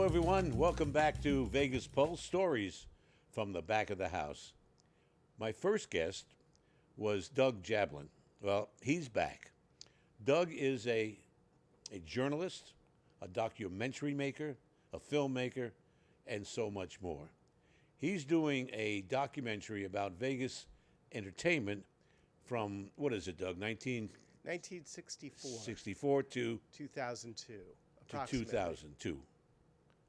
everyone. Welcome back to Vegas Pulse Stories from the back of the house. My first guest was Doug Jablin. Well, he's back. Doug is a journalist, a documentary maker, a filmmaker, and so much more. He's doing a documentary about Vegas entertainment from, what is it, Doug, 1964 1964 to 2002, 2002.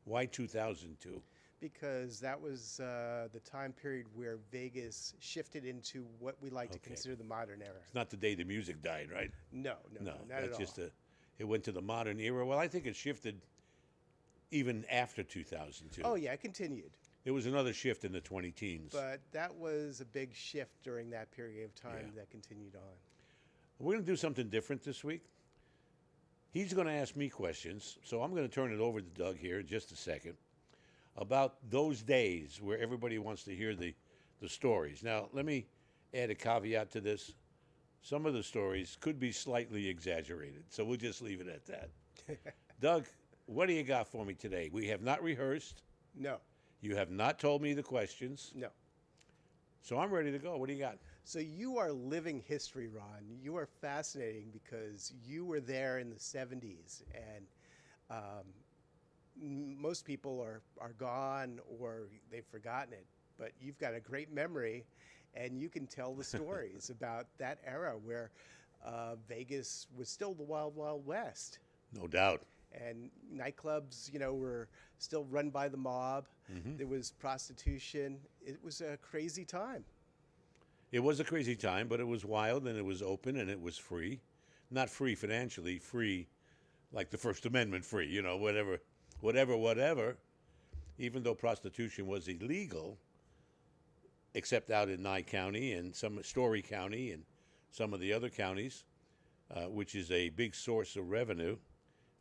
Why 2002? Because that was the time period where Vegas shifted into what we like to consider the modern era. It's not the day the music died, right? No, not that's at just all. it went to the modern era. Well, I think it shifted even after 2002. Oh yeah, it continued. There was another shift in the 20 teens. But that was a big shift during that period of time Yeah. that continued on. We're going to do something different this week. He's going to ask me questions, so I'm going to turn it over to Doug here in just a second about those days where everybody wants to hear the stories. Now, let me add a caveat to this. Some of the stories could be slightly exaggerated, so we'll just leave it at that. Doug, what do you got for me today? We have not rehearsed. No, You have not told me the questions, no. so I'm ready to go. What do you got? So you are living history, Ron. You are fascinating because you were there in the 70s, and most people are gone or they've forgotten it. But you've got a great memory, and you can tell the stories about that era where Vegas was still the Wild Wild West. No doubt. And nightclubs, were still run by the mob. There was prostitution. It was a crazy time. It was a crazy time, but it was wild and it was open and it was free. Not free financially, free like the First Amendment free, whatever. Even though prostitution was illegal, except out in Nye County and some Story County and some of the other counties, which is a big source of revenue.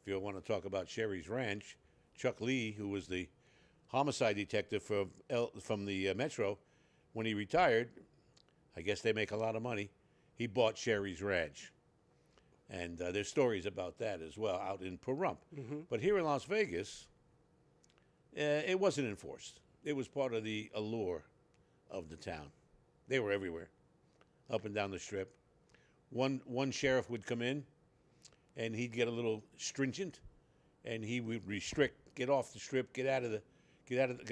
If you want to talk about Sherry's Ranch, Chuck Lee, who was the homicide detective from the Metro, when he retired, I guess they make a lot of money. He bought Sherry's Ranch. And there's stories about that as well out in Pahrump. But here in Las Vegas, it wasn't enforced. It was part of the allure of the town. They were everywhere, up and down the strip. One sheriff would come in, and he'd get a little stringent, and he would restrict, get off the strip, get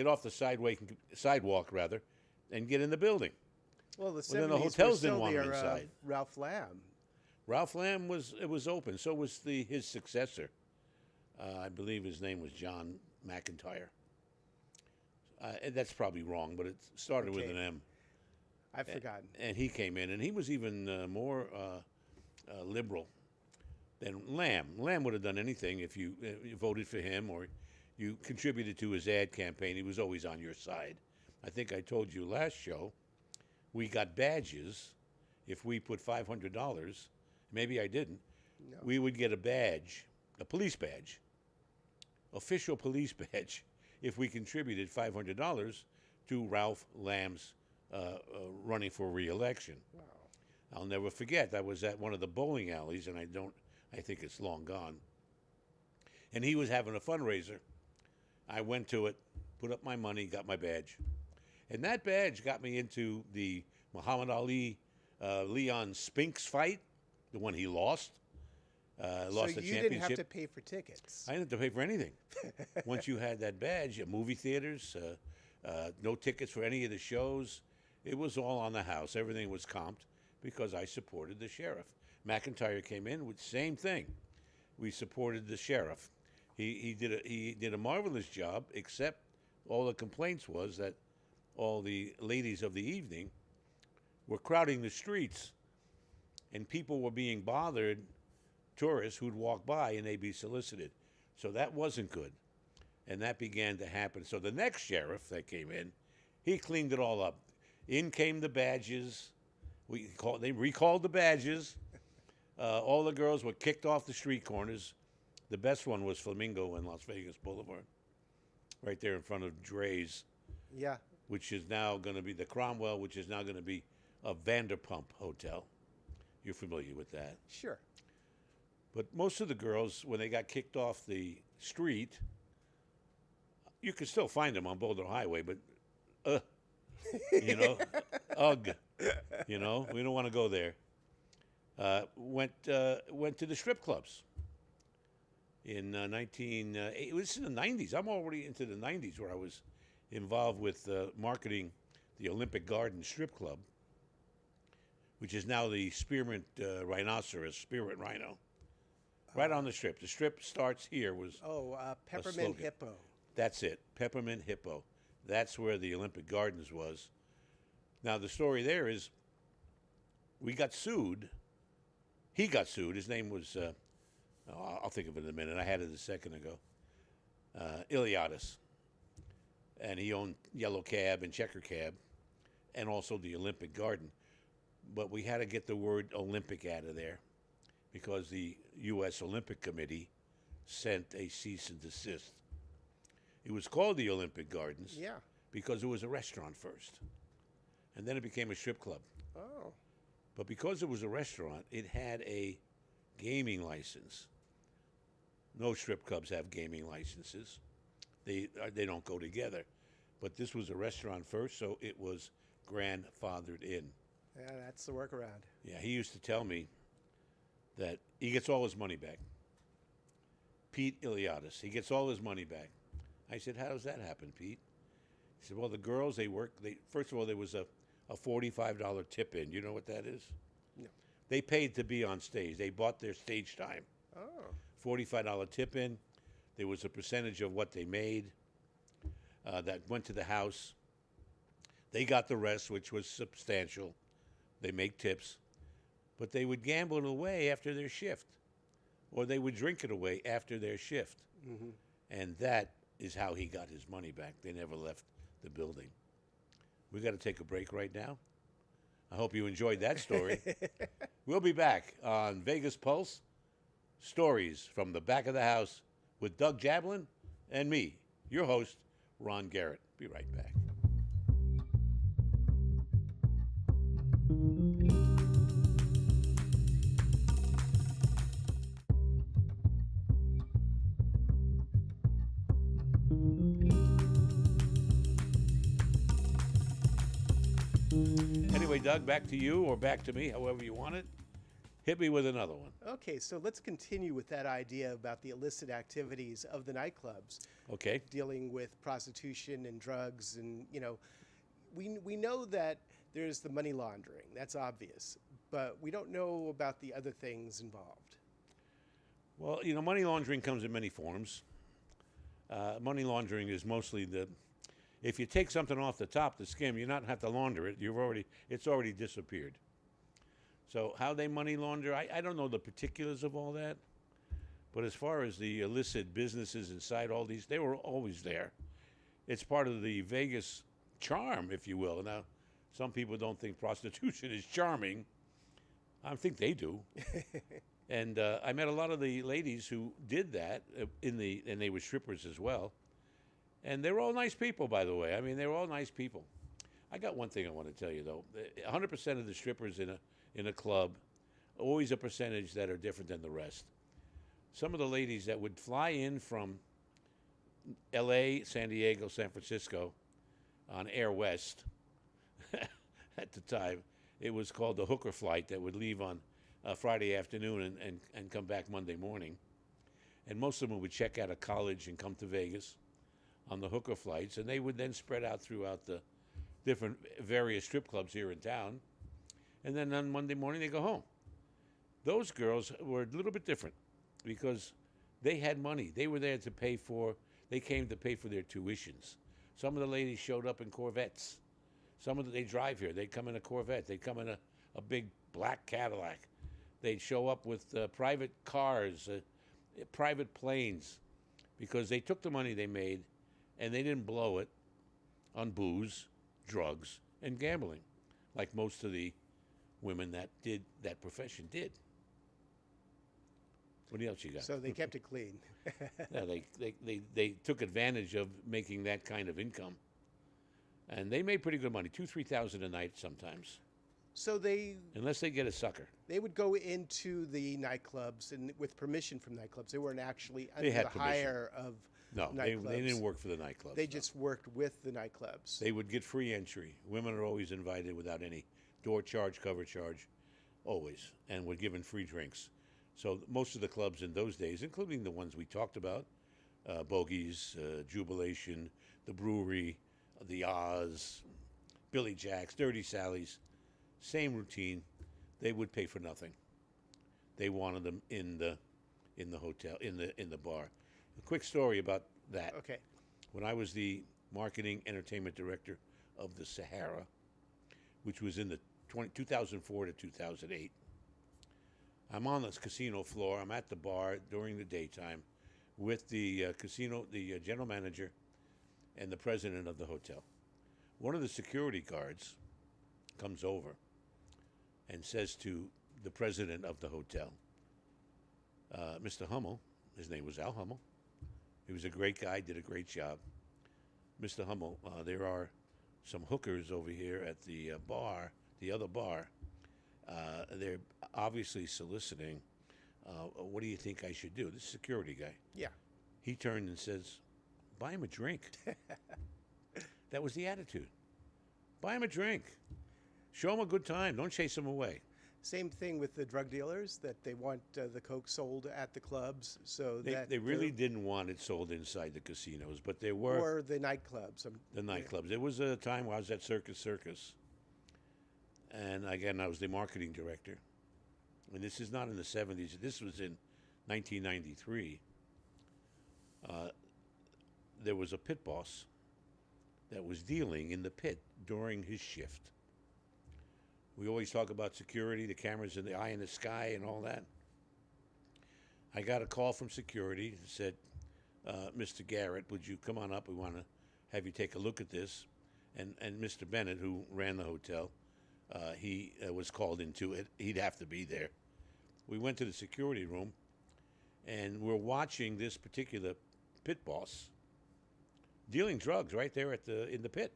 off the sidewalk rather, and get in the building. Well, the 70s then the hotels were didn't still want the him era of inside. Ralph Lamb. Ralph Lamb was open. So was his successor. I believe his name was John McIntyre. That's probably wrong, but it started with an M. I've forgotten. And he came in, and he was even more liberal than Lamb. Lamb would have done anything if you voted for him or you contributed to his ad campaign. He was always on your side. I think I told you last show, we got badges if we put $500. Maybe I didn't. No. We would get a badge, a police badge, official police badge, if we contributed $500 to Ralph Lamb's running for re-election. Wow. I'll never forget. I was at one of the bowling alleys, and I think it's long gone. And he was having a fundraiser. I went to it, put up my money, got my badge. And that badge got me into the Muhammad Ali Leon Spinks fight, the one he lost. Lost the championship. So you didn't have to pay for tickets. I didn't have to pay for anything. Once you had that badge, movie theaters, no tickets for any of the shows. It was all on the house. Everything was comped because I supported the sheriff. McIntyre came in with the same thing. We supported the sheriff. He did a marvelous job, except all the complaints was that all the ladies of the evening were crowding the streets, and people were being bothered, tourists who'd walk by and they'd be solicited. So that wasn't good, and that began to happen. So the next sheriff that came in, he cleaned it all up. In came the badges. They recalled the badges. All the girls were kicked off the street corners. The best one was Flamingo and Las Vegas Boulevard, right there in front of Dre's. Yeah. Which is now going to be the Cromwell, which is now going to be a Vanderpump Hotel. You're familiar with that. Sure. But most of the girls, when they got kicked off the street, you can still find them on Boulder Highway, but, you know, ugh, you know, we don't want to go there. Went to the strip clubs in it was in the 90s. I'm already into the 90s where I was involved with marketing the Olympic Garden Strip Club, which is now the Spearmint Rhinoceros, Spirit Rhino, right on the strip. The strip starts here. Peppermint slogan. Hippo. That's it, Peppermint Hippo. That's where the Olympic Gardens was. Now, the story there is we got sued. He got sued. His name was, I'll think of it in a minute. I had it a second ago. Iliadis. And he owned Yellow Cab and Checker Cab and also the Olympic Garden. But we had to get the word Olympic out of there because the U.S. Olympic Committee sent a cease and desist. It was called the Olympic Gardens because it was a restaurant first. And then it became a strip club. Oh. But because it was a restaurant, it had a gaming license. No strip clubs have gaming licenses. They don't go together. But this was a restaurant first, so it was grandfathered in. Yeah, that's the workaround. Yeah, he used to tell me that he gets all his money back. Pete Iliadis, he gets all his money back. I said, how does that happen, Pete? He said, well, the girls, first of all, there was a $45 tip in. You know what that is? No. They paid to be on stage. They bought their stage time. Oh. $45 tip in. There was a percentage of what they made that went to the house. They got the rest, which was substantial. They make tips. But they would gamble it away after their shift. Or they would drink it away after their shift. Mm-hmm. And that is how he got his money back. They never left the building. We got to take a break right now. I hope you enjoyed that story. We'll be back on Vegas Pulse, Stories from the Back of the House with Doug Jablin and me, your host, Ron Garrett. Be right back. Anyway, Doug, back to you or back to me, however you want it. Hit me with another one. Okay, so let's continue with that idea about the illicit activities of the nightclubs. Okay. Dealing with prostitution and drugs, and we know that there's the money laundering. That's obvious, but we don't know about the other things involved. Well, money laundering comes in many forms. Money laundering is mostly if you take something off the top, the skim, you not have to launder it. It's already disappeared. So how they money launder, I don't know the particulars of all that. But as far as the illicit businesses inside all these, they were always there. It's part of the Vegas charm, if you will. Now, some people don't think prostitution is charming. I think they do. And I met a lot of the ladies who did that, and they were strippers as well. And they're all nice people, by the way. I mean, they're all nice people. I got one thing I want to tell you, though. 100% of the strippers in a club, always a percentage that are different than the rest. Some of the ladies that would fly in from L.A., San Diego, San Francisco on Air West at the time, it was called the hooker flight that would leave on Friday afternoon and come back Monday morning. And most of them would check out of college and come to Vegas on the hooker flights, and they would then spread out throughout the different various strip clubs here in town. And then on Monday morning, they go home. Those girls were a little bit different because they had money. They were there they came to pay for their tuitions. Some of the ladies showed up in Corvettes. They drive here. They'd come in a Corvette. They'd come in a big black Cadillac. They'd show up with private cars, private planes, because they took the money they made and they didn't blow it on booze, drugs, and gambling, like most of the women that did that profession did. What else you got? So they kept it clean. Yeah, they took advantage of making that kind of income, and they made pretty good money, $2,000-3,000 a night sometimes. So unless they get a sucker, they would go into the nightclubs and with permission from nightclubs. They weren't actually under They had the permission. hire of No, they didn't work for the nightclubs. They no. just worked with the nightclubs. They would get free entry. Women are always invited without any door charge, cover charge, always, and were given free drinks. So most of the clubs in those days, including the ones we talked about, Bogies, Jubilation, the Brewery, the Oz, Billy Jack's, Dirty Sally's, same routine. They would pay for nothing. They wanted them in the hotel, in the bar. A quick story about that. Okay. When I was the marketing entertainment director of the Sahara, which was in the 2004 to 2008, I'm on this casino floor. I'm at the bar during the daytime with the the general manager and the president of the hotel. One of the security guards comes over and says to the president of the hotel, Mr. Hummel, his name was Al Hummel. He was a great guy, did a great job. Mr. Hummel, there are some hookers over here at the bar, the other bar. They're obviously soliciting. What do you think I should do? This security guy. Yeah. He turned and says, buy him a drink. That was the attitude. Buy him a drink. Show him a good time. Don't chase him away. Same thing with the drug dealers, that they want the coke sold at the clubs, so They really didn't want it sold inside the casinos, but there were or the nightclubs. the nightclubs. There was a time where I was at Circus, and again I was the marketing director. And this is not in the 70s. This was in 1993. There was a pit boss that was dealing in the pit during his shift. We always talk about security, the cameras in the eye in the sky and all that. I got a call from security that said, Mr. Garrett, would you come on up? We want to have you take a look at this. And Mr. Bennett, who ran the hotel, he was called into it. He'd have to be there. We went to the security room, and we're watching this particular pit boss dealing drugs right there in the pit.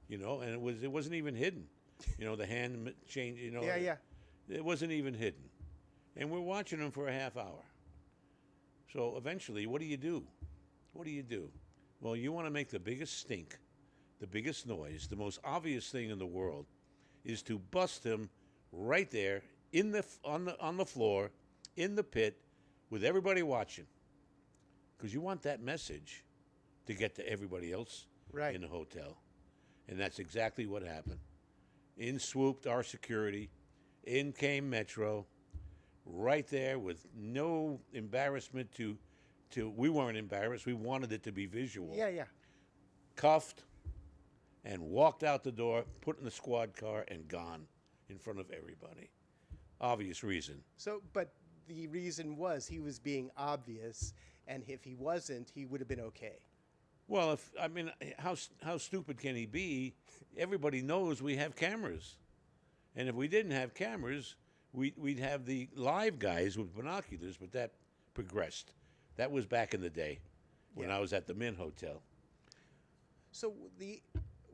You know, and it wasn't even hidden. You know, the hand change, you know. Yeah. It wasn't even hidden. And we're watching him for a half hour. So eventually, what do you do? What do you do? Well, you want to make the biggest stink, the biggest noise, the most obvious thing in the world is to bust him right there on the floor, in the pit, with everybody watching. Because you want that message to get to everybody else in the hotel. And that's exactly what happened. In swooped our security. In came Metro. Right there with no embarrassment to we weren't embarrassed. We wanted it to be visual. Yeah. Cuffed and walked out the door, put in the squad car, and gone in front of everybody. Obvious reason. So, but the reason was he was being obvious, and if he wasn't, he would have been okay. Well, how stupid can he be? Everybody knows we have cameras. And if we didn't have cameras, we'd have the live guys with binoculars, but that progressed. That was back in the day when I was at the Mint Hotel. So the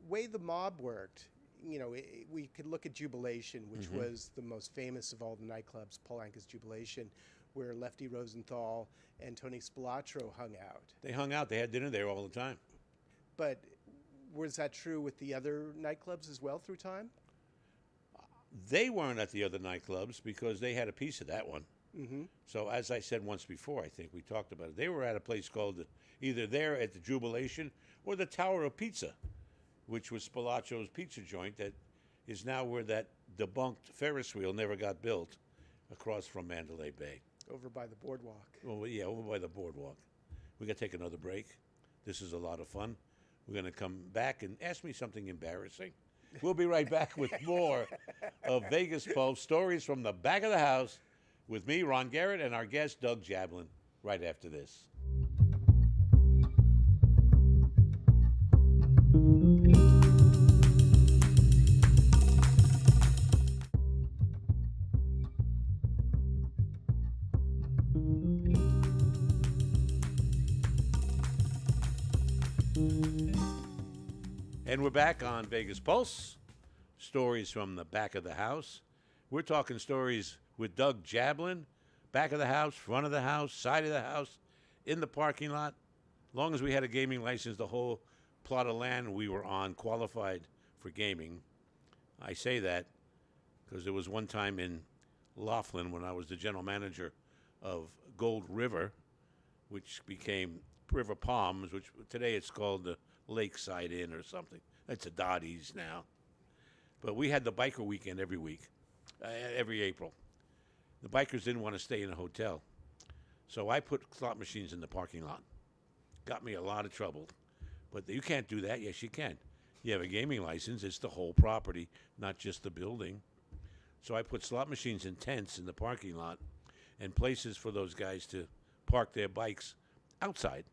way the mob worked, you know, we could look at Jubilation, which was the most famous of all the nightclubs, Paul Anka's Jubilation, where Lefty Rosenthal and Tony Spilotro hung out. They hung out. They had dinner there all the time. But was that true with the other nightclubs as well through time? They weren't at the other nightclubs because they had a piece of that one. So as I said once before, I think we talked about it, they were at a place called either there at the Jubilation or the Tower of Pizza, which was Spilaccio's pizza joint that is now where that debunked Ferris wheel never got built across from Mandalay Bay. Over by the boardwalk. Well, yeah, over by the boardwalk. We got to take another break. This is a lot of fun. We're going to come back and ask me something embarrassing. We'll be right back with more of Vegas Pulse, stories from the back of the house, with me, Ron Garrett, and our guest, Doug Jablin, right after this. And we're back on Vegas Pulse, stories from the back of the house. We're talking stories with Doug Jablin, back of the house, front of the house, side of the house, in the parking lot. long as we had a gaming license, the whole plot of land we were on qualified for gaming. I say that because there was one time in Laughlin when I was the general manager of Gold River, which became River Palms, which today it's called the Lakeside Inn or something. It's a Dottie's now. But we had the biker weekend every week, every April. The bikers didn't want to stay in a hotel. So I put slot machines in the parking lot. Got me a lot of trouble. But you can't do that. Yes, you can. You have a gaming license. It's the whole property, not just the building. So I put slot machines in tents in the parking lot and places for those guys to park their bikes outside.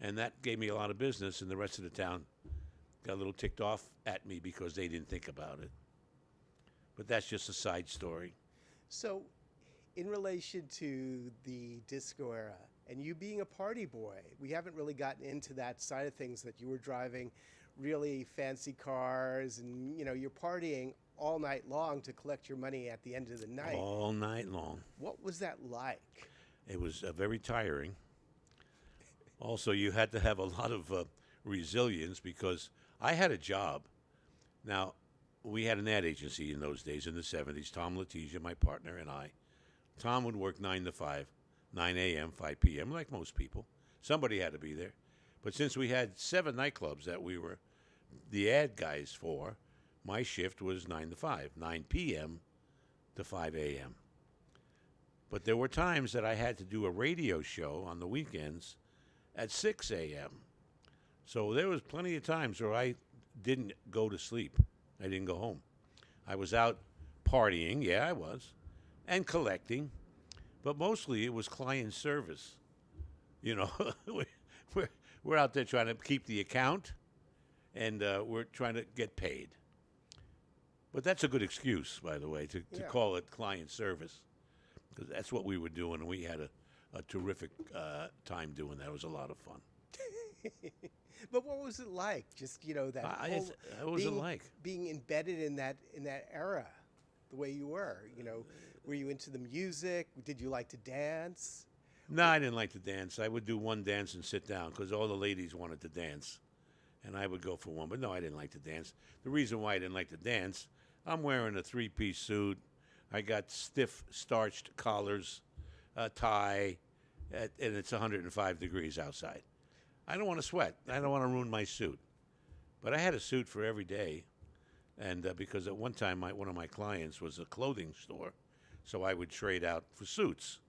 And that gave me a lot of business, and the rest of the town got a little ticked off at me because they didn't think about it. But that's just a side story. So, in relation to the disco era and you being a party boy, we haven't really gotten into that side of things, that you were driving really fancy cars and, you're partying all night long to collect your money at the end of the night. All night long. What was that like? It was very tiring. Also, you had to have a lot of resilience because I had a job. Now, we had an ad agency in those days in the 70s. Tom Letitia, my partner, and I. Tom would work 9 to 5, 9 a.m., 5 p.m., like most people. Somebody had to be there. But since we had 7 nightclubs that we were the ad guys for, my shift was 9 to 5, 9 p.m. to 5 a.m. But there were times that I had to do a radio show on the weekends at 6 a.m. So there was plenty of times where I didn't go to sleep. I didn't go home. I was out partying, yeah, I was, and collecting, but mostly it was client service. We're out there trying to keep the account, and we're trying to get paid. But that's a good excuse, by the way, to call it client service, because that's what we were doing, and we had a terrific time doing that. It was a lot of fun. But what was it like? Just that what was it like? Being embedded in that era, the way you were. Were you into the music? Did you like to dance? No, I didn't like to dance. I would do one dance and sit down because all the ladies wanted to dance, and I would go for one. But no, I didn't like to dance. The reason why I didn't like to dance, I'm wearing a 3-piece suit. I got stiff starched collars, a tie, and it's 105 degrees outside. I don't want to sweat. I don't want to ruin my suit. But I had a suit for every day, and because at one time one of my clients was a clothing store, so I would trade out for suits.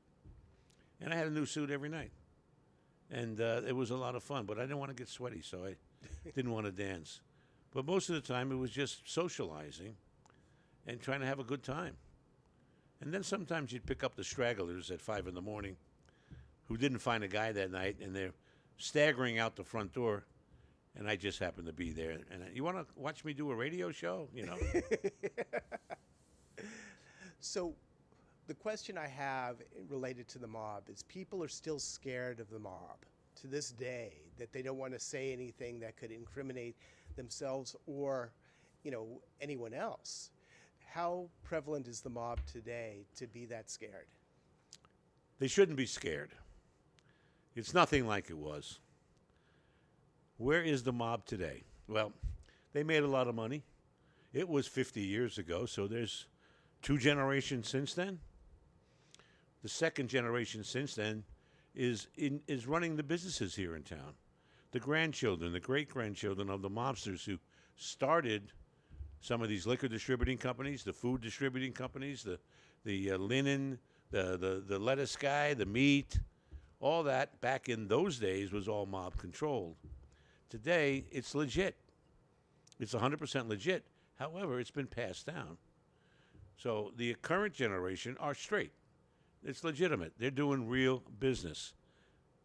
And I had a new suit every night. And it was a lot of fun, but I didn't want to get sweaty, so I didn't want to dance. But most of the time, it was just socializing and trying to have a good time. And then sometimes you'd pick up the stragglers at 5 in the morning who didn't find a guy that night, and they're staggering out the front door, and I just happened to be there. And you want to watch me do a radio show? So the question I have related to the mob is, people are still scared of the mob to this day, that they don't want to say anything that could incriminate themselves or, anyone else. How prevalent is the mob today to be that scared? They shouldn't be scared. It's nothing like it was. Where is the mob today? Well, they made a lot of money. It was 50 years ago, so there's 2 generations since then. The second generation since then is running the businesses here in town. The grandchildren, the great-grandchildren of the mobsters who started some of these liquor distributing companies, the food distributing companies, the linen, the lettuce guy, the meat, all that back in those days was all mob controlled. Today, it's legit. It's 100% legit. However, it's been passed down. So the current generation are straight. It's legitimate. They're doing real business.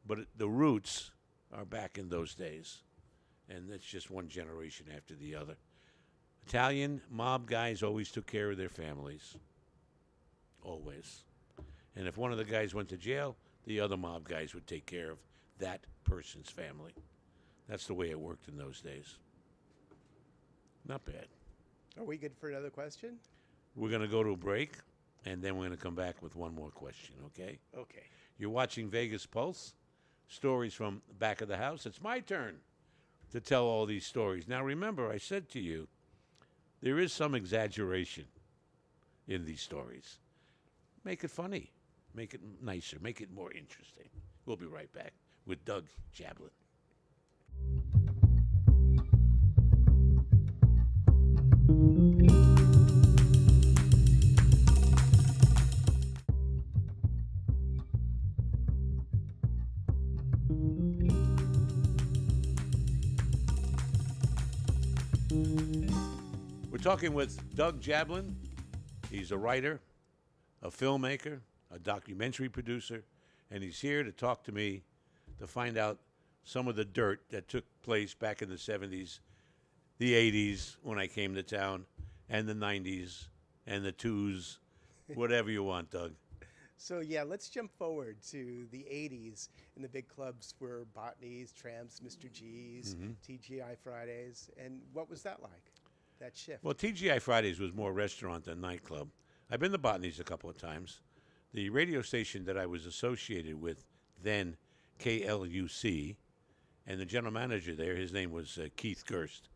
But the roots are back in those days. And it's just one generation after the other. Italian mob guys always took care of their families. Always. And if one of the guys went to jail, the other mob guys would take care of that person's family. That's the way it worked in those days. Not bad. Are we good for another question? We're going to go to a break, and then we're going to come back with one more question, okay? Okay. You're watching Vegas Pulse stories from back of the house. It's my turn to tell all these stories. Now, remember, I said to you, there is some exaggeration in these stories. Make it funny, make it nicer, make it more interesting. We'll be right back with Doug Jablin. We're talking with Doug Jablin. He's a writer, a filmmaker, a documentary producer, and he's here to talk to me to find out some of the dirt that took place back in the 70s, the 80s when I came to town, and the 90s, and the 2s, whatever you want, Doug. So yeah, let's jump forward to the 80s, and the big clubs were Botany's, Tramps, Mr. G's, TGI Fridays. And what was that like, that shift? Well, TGI Fridays was more restaurant than nightclub. I've been to Botany's a couple of times. The radio station that I was associated with then, KLUC, and the general manager there, his name was Keith Gerst.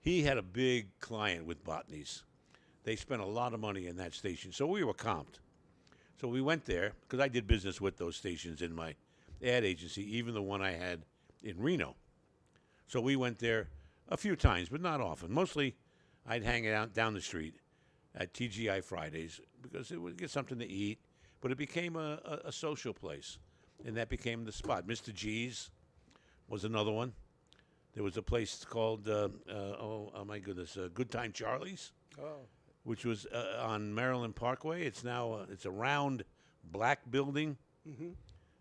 He had a big client with Botany's. They spent a lot of money in that station, so we were comped. So we went there, because I did business with those stations in my ad agency, even the one I had in Reno. So we went there a few times, but not often. Mostly, I'd hang out down the street at TGI Fridays, because it would get something to eat, but it became a social place, and that became the spot. Mr. G's was another one. There was a place called, oh my goodness, Good Time Charlie's. Oh. Which was on Maryland Parkway. It's now it's a round black building.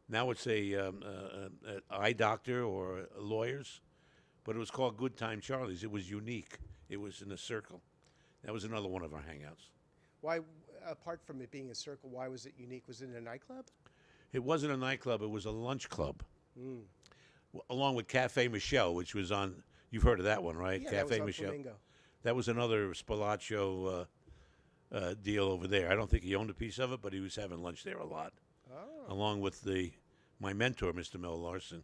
Now it's a eye doctor or lawyers, but it was called Good Time Charlie's. It was unique. It was in a circle. That was another one of our hangouts. Why, apart from it being a circle, why was it unique? Was it a nightclub? It wasn't a nightclub. It was a lunch club, along with Cafe Michelle, which was on. You've heard of that one, right? Yeah, Cafe that was on Michelle. Flamingo. That was another Spalaccio deal over there. I don't think he owned a piece of it, but he was having lunch there a lot, along with my mentor, Mr. Mel Larson.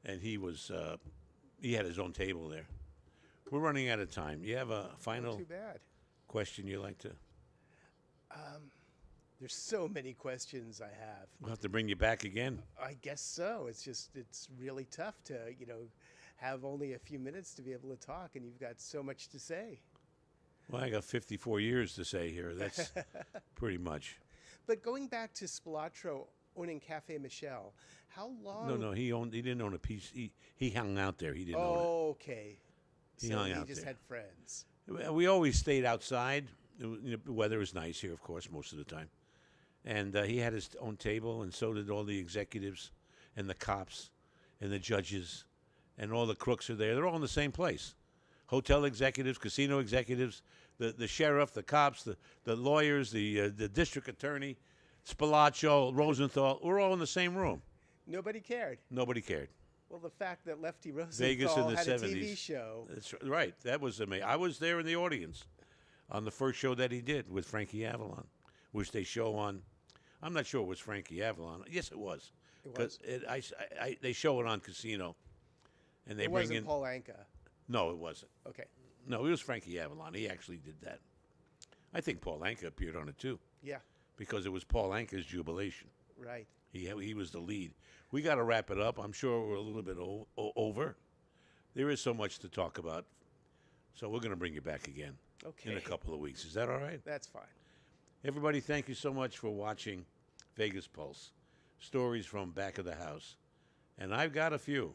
And he had his own table there. We're running out of time. You have a final Not too bad. question you'd like to? There's so many questions I have. We'll have to bring you back again. I guess so. It's really tough to, have only a few minutes to be able to talk, and you've got so much to say. Well, I got 54 years to say here. That's pretty much. But going back to Spilotro owning Cafe Michelle, how long? No, he didn't own a piece. He hung out there. He didn't own it. Okay. He So hung he out just there. had friends. We always stayed outside. The weather was nice here, of course, most of the time. And he had his own table, and so did all the executives and the cops and the judges. And all the crooks are there. They're all in the same place. Hotel executives, casino executives, the sheriff, the cops, the lawyers, the district attorney, Spilaccio, Rosenthal. We're all in the same room. Nobody cared. Nobody cared. Well, the fact that Lefty Vegas in Rosenthal the had 70s. a TV show. That's right. That was amazing. I was there in the audience on the first show that he did with Frankie Avalon, which they show on. I'm not sure it was Frankie Avalon. Yes, it was. It was. They show it on Casino. And they It bring wasn't in Paul Anka. No, it wasn't. Okay. No, it was Frankie Avalon. He actually did that. I think Paul Anka appeared on it too, Yeah. because it was Paul Anka's jubilation. Right. He was the lead. We got to wrap it up. I'm sure we're a little bit over. There is so much to talk about, so we're going to bring you back again Okay. in a couple of weeks. Is that all right? That's fine. Everybody, thank you so much for watching Vegas Pulse, stories from back of the house, and I've got a few.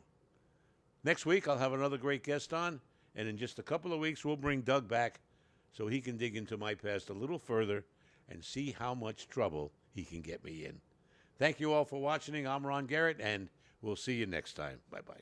Next week, I'll have another great guest on, and in just a couple of weeks, we'll bring Doug back so he can dig into my past a little further and see how much trouble he can get me in. Thank you all for watching. I'm Ron Garrett, and we'll see you next time. Bye-bye.